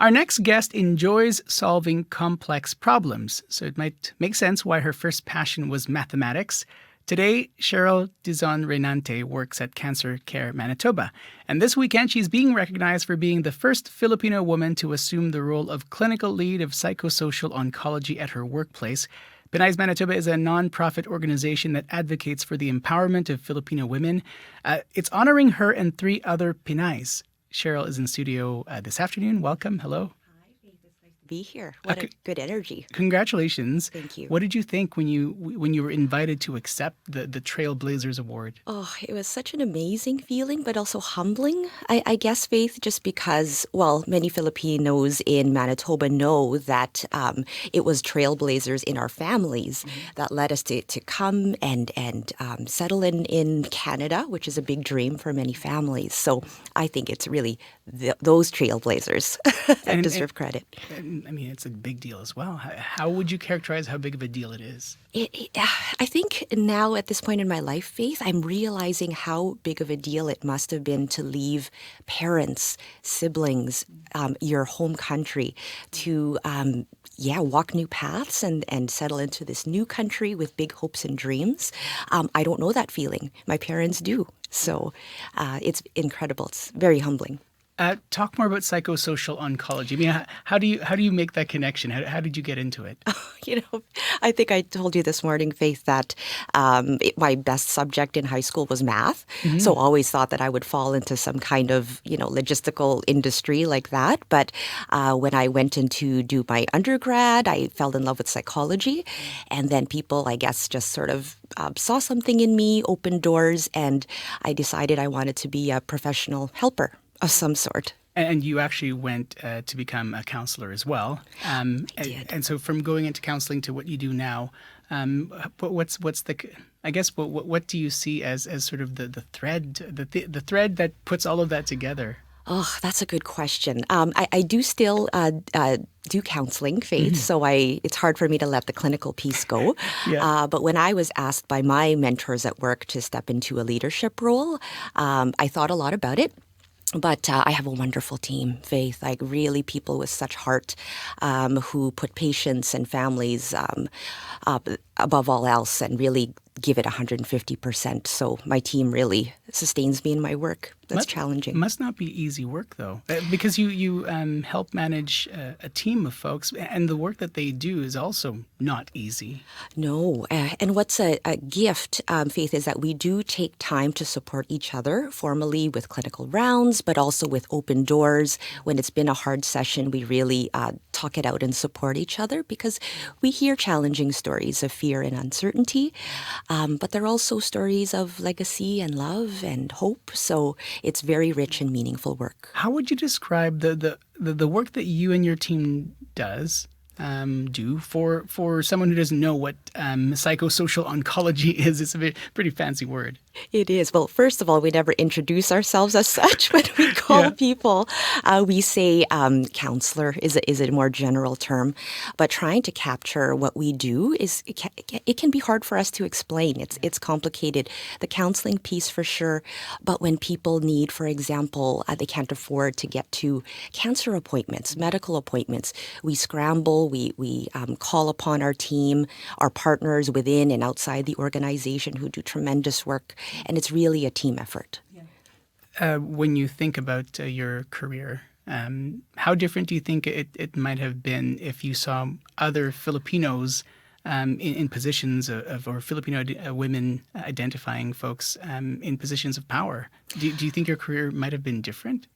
Our next guest enjoys solving complex problems, so it might make sense why her first passion was mathematics. Today, Cheryl Dizon-Reynante works at Cancer Care Manitoba. And this weekend, she's being recognized for being the first Filipino woman to assume the role of clinical lead of psychosocial oncology at her workplace. Pinays Manitoba is a nonprofit organization that advocates for the empowerment of Filipino women. It's honoring her and 3 other Pinays. Cheryl is in studio this afternoon. Welcome. Hello. Be here. What a good energy. Congratulations. Thank you. What did you think when you were invited to accept the Trailblazers award? Oh, it was such an amazing feeling, but also humbling, I guess, Faith, just because, well, many Filipinos in Manitoba know that it was Trailblazers in our families that led us to come and settle in Canada, which is a big dream for many families. So I think it's really those Trailblazers that deserve credit. I mean, it's a big deal as well. How would you characterize how big of a deal it is? I think now at this point in my life, Faith, I'm realizing how big of a deal it must have been to leave parents, siblings, your home country to walk new paths and settle into this new country with big hopes and dreams. I don't know that feeling. My parents do. So it's incredible. It's very humbling. Talk more about psychosocial oncology. I mean, how do you make that connection? How did you get into it? I think I told you this morning, Faith, that my best subject in high school was math. Mm-hmm. So always thought that I would fall into some kind of, logistical industry like that. But when I went in to do my undergrad, I fell in love with psychology. And then people, I guess, just sort of saw something in me, opened doors, and I decided I wanted to be a professional helper of some sort. And you actually went to become a counselor as well. I did. And so from going into counseling to what you do now, what do you see as sort of the thread that puts all of that together? Oh, that's a good question. I do still do counseling, Faith, so it's hard for me to let the clinical piece go. Yeah. But when I was asked by my mentors at work to step into a leadership role, I thought a lot about it. But I have a wonderful team, Faith, like really people with such heart who put patients and families above all else and really give it 150%. So my team really sustains me in my work. That's challenging. Must not be easy work, though, because you help manage a team of folks, and the work that they do is also not easy. No. And what's a gift, Faith, is that we do take time to support each other formally with clinical rounds, but also with open doors. When it's been a hard session, we really talk it out and support each other because we hear challenging stories of fear and uncertainty. But there are also stories of legacy and love and hope. So it's very rich and meaningful work. How would you describe the work that you and your team do for someone who doesn't know what psychosocial oncology is? It's a pretty fancy word. It is. Well, first of all, we never introduce ourselves as such when we call people. We say counselor is a more general term, but trying to capture what we do it can be hard for us to explain. It's complicated. The counseling piece for sure, but when people need, for example, they can't afford to get to cancer appointments, medical appointments, we scramble. We call upon our team, our partners within and outside the organization who do tremendous work. And it's really a team effort. When you think about your career, how different do you think it might have been if you saw other Filipinos in positions or Filipino women identifying folks in positions of power? Do you think your career might have been different?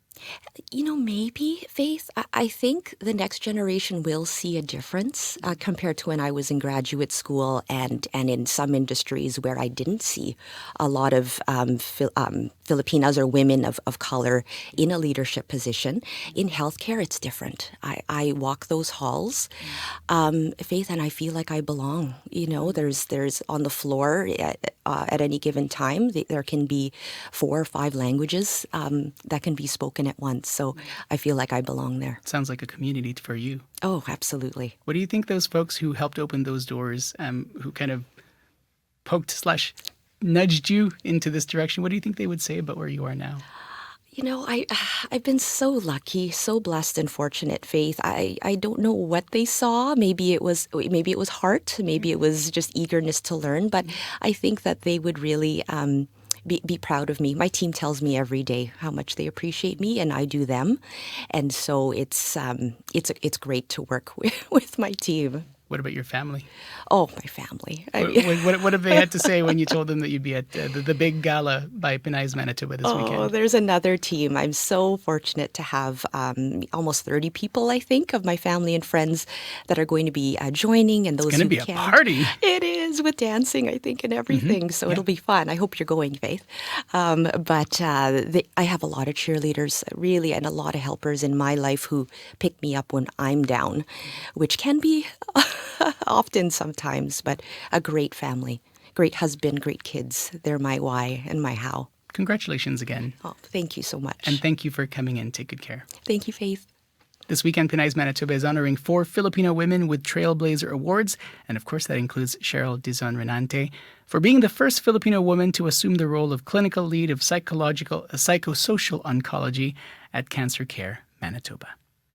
Maybe, Faith. I think the next generation will see a difference compared to when I was in graduate school and in some industries where I didn't see a lot of Filipinas or women of color in a leadership position. In healthcare, it's different. I walk those halls, Faith, and I feel like I belong. There's on the floor at any given time, there can be 4 or 5 languages that can be spoken at once. So I feel like I belong there. Sounds like a community for you. Oh, absolutely. What do you think those folks who helped open those doors, who kind of poked / nudged you into this direction, what do you think they would say about where you are now? I've been so lucky, so blessed and fortunate, Faith. I don't know what they saw. Maybe it was heart, maybe it was just eagerness to learn, but I think that they would really be proud of me. My team tells me every day how much they appreciate me, and I do them, and so it's great to work with my team. What about your family? Oh, my family. What have they had to say when you told them that you'd be at the big gala by Pinays Manitoba this weekend? There's another team. I'm so fortunate to have almost 30 people, I think, of my family and friends that are going to be joining, and those It's going to be can't. a party. It is, with dancing, I think, and everything. So it'll be fun. I hope you're going, Faith. I have a lot of cheerleaders, really, and a lot of helpers in my life who pick me up when I'm down, which can be often sometimes, but a great family, great husband, great kids. They're my why and my how. Congratulations again. Oh, thank you so much. And thank you for coming in. Take good care. Thank you, Faith. This weekend, Pinays Manitoba is honoring 4 Filipino women with Trailblazer Awards. And of course, that includes Cheryl Dizon-Reynante for being the first Filipino woman to assume the role of clinical lead of psychosocial oncology at Cancer Care Manitoba.